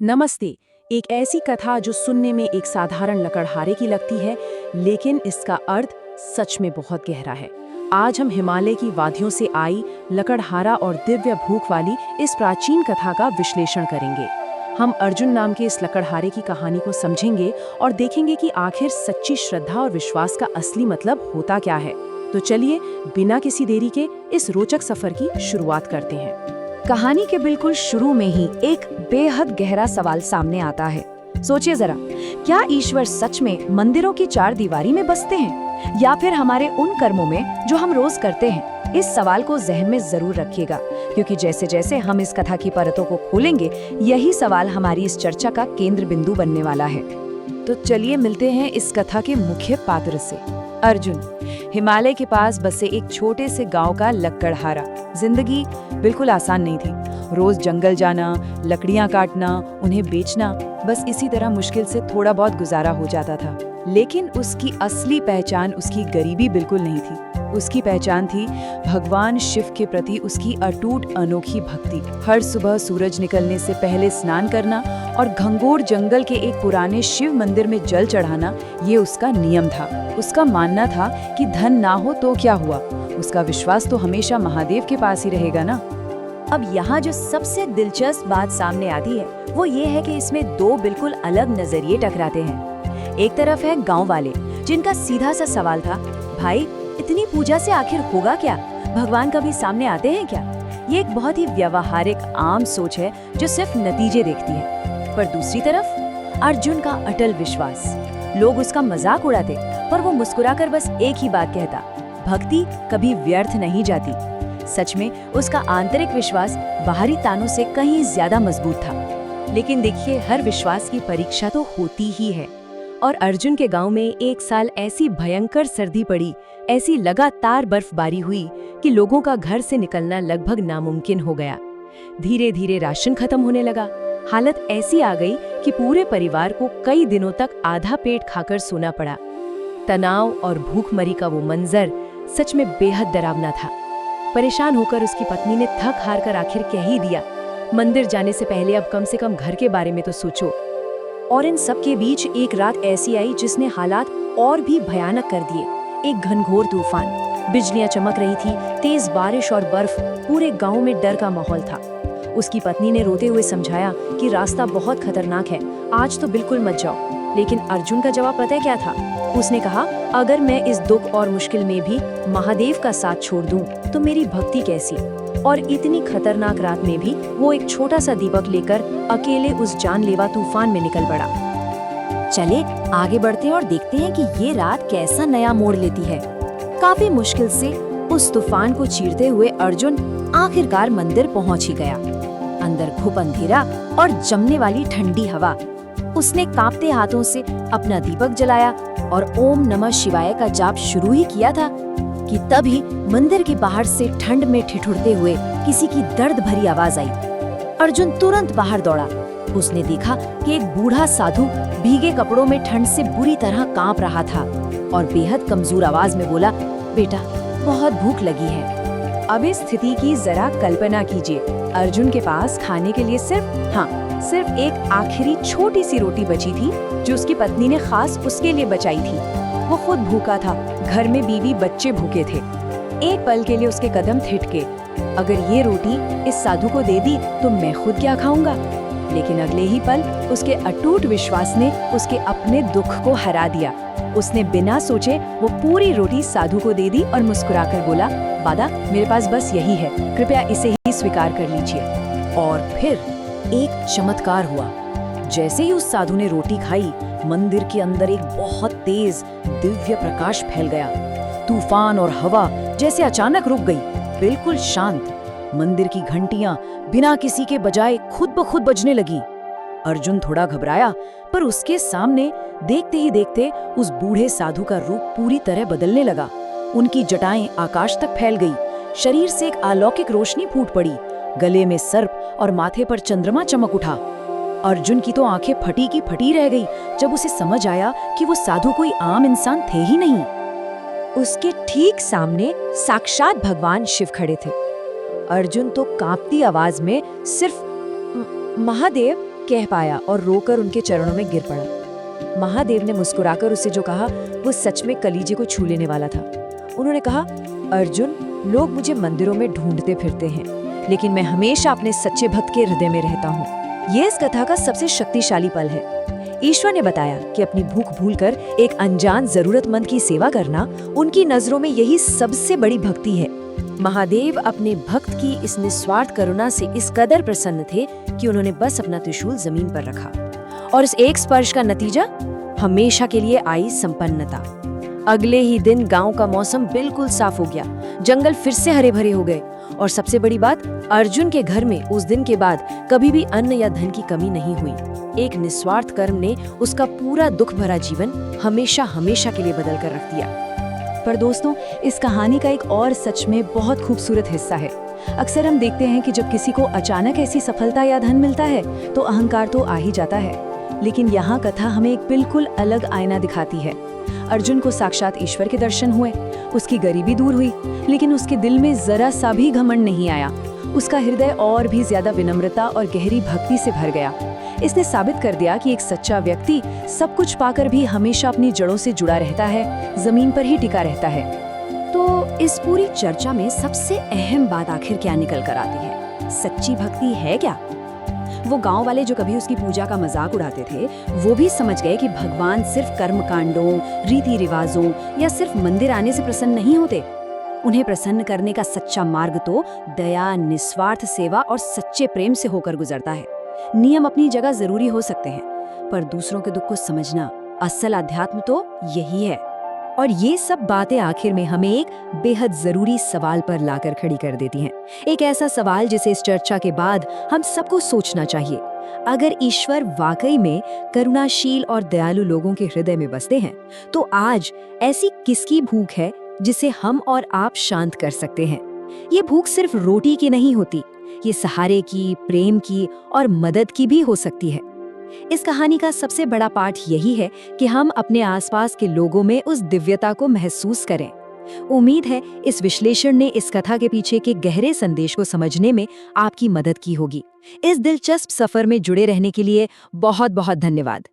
नमस्ते। एक ऐसी कथा जो सुनने में एक साधारण लकड़हारे की लगती है, लेकिन इसका अर्थ सच में बहुत गहरा है। आज हम हिमालय की वादियों से आई लकड़हारा और दिव्य भूख वाली इस प्राचीन कथा का विश्लेषण करेंगे। हम अर्जुन नाम के इस लकड़हारे की कहानी को समझेंगे और देखेंगे कि आखिर सच्ची श्रद्धा और विश्वास का असली मतलब होता क्या है। तो चलिए, बिना किसी देरी के इस रोचक सफर की शुरुआत करते हैं। कहानी के बिल्कुल शुरू में ही एक बेहद गहरा सवाल सामने आता है। सोचिए जरा, क्या ईश्वर सच में मंदिरों की चार दीवारी में बसते हैं या फिर हमारे उन कर्मों में जो हम रोज करते हैं? इस सवाल को जहन में जरूर रखिएगा, क्योंकि जैसे जैसे हम इस कथा की परतों को खोलेंगे, यही सवाल हमारी इस चर्चा का केंद्र बिंदु बनने वाला है। तो चलिए मिलते हैं इस कथा के मुख्य पात्र से। अर्जुन हिमालय के पास बसे एक छोटे से गांव का लकड़हारा। जिंदगी बिल्कुल आसान नहीं थी। रोज जंगल जाना, लकड़ियां काटना, उन्हें बेचना, बस इसी तरह मुश्किल से थोड़ा बहुत गुजारा हो जाता था। लेकिन उसकी असली पहचान उसकी गरीबी बिल्कुल नहीं थी। उसकी पहचान थी भगवान शिव के प्रति उसकी अटूट अनोखी भक्ति। हर सुबह सूरज निकलने से पहले स्नान करना और घंघोर जंगल के एक पुराने शिव मंदिर में जल चढ़ाना, ये उसका नियम था। उसका मानना था कि धन ना हो तो क्या हुआ, उसका विश्वास तो हमेशा महादेव के पास ही रहेगा ना। अब यहाँ जो सबसे दिलचस्प बात सामने आती है वो ये है कि इसमें दो बिल्कुल अलग नजरिए टकराते हैं। एक तरफ है गांव वाले, जिनका सीधा सा सवाल था, भाई इतनी पूजा से आखिर होगा क्या, भगवान कभी सामने आते हैं क्या? ये एक बहुत ही व्यवहारिक आम सोच है जो सिर्फ नतीजे देखती है। पर दूसरी तरफ अर्जुन का अटल विश्वास। लोग उसका मजाक उड़ाते, पर वो मुस्कुराकर बस एक ही बात कहता, भक्ति कभी व्यर्थ नहीं जाती। सच में उसका आंतरिक विश्वास बाहरी तानों से कहीं ज्यादा मजबूत था। लेकिन देखिए, हर विश्वास की परीक्षा तो होती ही है। और अर्जुन के गांव में एक साल ऐसी भयंकर सर्दी पड़ी, ऐसी लगातार बर्फबारी हुई कि लोगों का घर से निकलना लगभग नामुमकिन हो गया। धीरे धीरे राशन खत्म होने लगा। हालत ऐसी आ गई कि पूरे परिवार को कई दिनों तक आधा पेट खाकर सोना पड़ा। तनाव और भूखमरी का वो मंजर सच में बेहद डरावना था। परेशान होकर उसकी पत्नी ने थक हार कर आखिर कह ही दिया, मंदिर जाने से पहले अब कम से कम घर के बारे में तो सोचो। और इन सब के बीच एक रात ऐसी आई जिसने हालात और भी भयानक कर दिए। एक घनघोर तूफान, बिजलियां चमक रही थी, तेज बारिश और बर्फ, पूरे गांव में डर का माहौल था। उसकी पत्नी ने रोते हुए समझाया कि रास्ता बहुत खतरनाक है, आज तो बिल्कुल मत जाओ। लेकिन अर्जुन का जवाब पता है क्या था? उसने कहा, अगर मैं इस दुख और मुश्किल में भी महादेव का साथ छोड़ दूं, तो मेरी भक्ति कैसी? और इतनी खतरनाक रात में भी वो एक छोटा सा दीपक लेकर अकेले उस जानलेवा तूफान में निकल पड़ा। चले आगे बढ़ते हैं और देखते हैं कि ये रात कैसा नया मोड़ लेती है। काफी मुश्किल से उस तूफान को चीरते हुए अर्जुन आखिरकार मंदिर पहुंच ही गया। अंदर घुप अंधेरा और जमने वाली ठंडी हवा। उसने कांपते हाथों से अपना दीपक जलाया और ओम नमः शिवाय का जाप शुरू ही किया था कि तभी मंदिर के बाहर से ठंड में ठिठुरते हुए किसी की दर्द भरी आवाज आई। अर्जुन तुरंत बाहर दौड़ा। उसने देखा कि एक बूढ़ा साधु भीगे कपड़ों में ठंड से बुरी तरह कांप रहा था और बेहद कमजोर आवाज में बोला, बेटा बहुत भूख लगी है। अब इस स्थिति की जरा कल्पना कीजिए। अर्जुन के पास खाने के लिए सिर्फ एक आखिरी छोटी सी रोटी बची थी, जो उसकी पत्नी ने खास उसके लिए बचाई थी। वो खुद भूखा था, घर में बीवी बच्चे भूखे थे। एक पल के लिए उसके कदम थिठके, अगर ये रोटी इस साधु को दे दी तो मैं खुद क्या खाऊंगा? लेकिन अगले ही पल उसके अटूट विश्वास ने उसके अपने दुख को हरा दिया। उसने बिना सोचे वो पूरी रोटी साधु को दे दी और मुस्कुराकर बोला, दादा मेरे पास बस यही है, कृपया इसे ही स्वीकार कर लीजिए। और फिर एक चमत्कार हुआ। जैसे ही उस साधु ने रोटी खाई, मंदिर के अंदर एक बहुत तेज दिव्य प्रकाश फैल गया। तूफान और हवा जैसे अचानक रुक गई, बिल्कुल शांत। मंदिर की घंटियां बिना किसी के बजाय खुद ब खुद बजने लगी। अर्जुन थोड़ा घबराया, पर उसके सामने देखते ही देखते उस बूढ़े साधु का रूप पूरी तरह बदलने लगा। उनकी जटाएं आकाश तक फैल गई, शरीर से एक अलौकिक रोशनी फूट पड़ी, गले में सर्प और माथे पर चंद्रमा चमक उठा। अर्जुन की तो आंखें फटी की फटी रह गई जब उसे समझ आया कि वो साधु कोई आम इंसान थे ही नहीं। उसके ठीक सामने साक्षात भगवान शिव खड़े थे। अर्जुन तो कांपती आवाज में सिर्फ महादेव कह पाया और रोकर उनके चरणों में गिर पड़ा। महादेव ने मुस्कुराकर उससे जो कहा वो सच में कलीजे को छू लेने वाला था। उन्होंने कहा, अर्जुन, लोग मुझे मंदिरों में ढूंढते फिरते हैं, लेकिन मैं हमेशा अपने सच्चे भक्त के हृदय में रहता हूँ। ये इस कथा का सबसे शक्तिशाली पल है। ईश्वर ने बताया कि अपनी भूख भूलकर एक अनजान जरूरतमंद की सेवा करना उनकी नजरों में यही सबसे बड़ी भक्ति है। महादेव अपने भक्त की इस निस्वार्थ करुणा से इस कदर प्रसन्न थे कि उन्होंने बस अपना त्रिशूल जमीन पर रखा, और इस एक स्पर्श का नतीजा हमेशा के लिए आई संपन्नता। अगले ही दिन गांव का मौसम बिल्कुल साफ हो गया, जंगल फिर से हरे भरे हो गए, और सबसे बड़ी बात, अर्जुन के घर में उस दिन के बाद कभी भी अन्न या धन की कमी नहीं हुई। एक निस्वार्थ कर्म ने उसका पूरा दुख भरा जीवन हमेशा हमेशा के लिए बदल कर रख दिया। पर दोस्तों, इस कहानी का एक और सच में बहुत खूबसूरत हिस्सा है। अक्सर हम देखते हैं कि जब किसी को अचानक ऐसी सफलता या धन मिलता है तो अहंकार तो आ ही जाता है, लेकिन यहाँ कथा हमें एक बिल्कुल अलग आईना दिखाती है। अर्जुन को साक्षात ईश्वर के दर्शन हुए, उसकी गरीबी दूर हुई, लेकिन उसके दिल में जरा सा भी घमंड नहीं आया। उसका हृदय और भी ज्यादा विनम्रता और गहरी भक्ति से भर गया। इसने साबित कर दिया कि एक सच्चा व्यक्ति सब कुछ पाकर भी हमेशा अपनी जड़ों से जुड़ा रहता है, जमीन पर ही टिका रहता है। तो इस पूरी चर्चा में सबसे अहम बात आखिर क्या निकल कर आती है? सच्ची भक्ति है क्या? वो गांव वाले जो कभी उसकी पूजा का मजाक उड़ाते थे, वो भी समझ गए कि भगवान सिर्फ कर्मकांडों, रीति रिवाजों या सिर्फ मंदिर आने से प्रसन्न नहीं होते। उन्हें प्रसन्न करने का सच्चा मार्ग तो दया, निस्वार्थ सेवा और सच्चे प्रेम से होकर गुजरता है। नियम अपनी जगह जरूरी हो सकते हैं, पर दूसरों के दुख को समझना, असल अध्यात्म तो यही है। और ये सब बातें आखिर में हमें एक बेहद जरूरी सवाल पर लाकर खड़ी कर देती हैं। एक ऐसा सवाल जिसे इस चर्चा के बाद हम सबको सोचना चाहिए। अगर ईश्वर वाकई में करुणाशील और दयालु लोगों के हृदय में बसते हैं, तो आज ऐसी किसकी भूख है जिसे हम और आप शांत कर सकते हैं? ये भूख सिर्फ रोटी की नहीं होती, ये सहारे की, प्रेम की और मदद की भी हो सकती है। इस कहानी का सबसे बड़ा पाठ यही है कि हम अपने आसपास के लोगों में उस दिव्यता को महसूस करें। उम्मीद है इस विश्लेषण ने इस कथा के पीछे के गहरे संदेश को समझने में आपकी मदद की होगी। इस दिलचस्प सफर में जुड़े रहने के लिए बहुत बहुत धन्यवाद।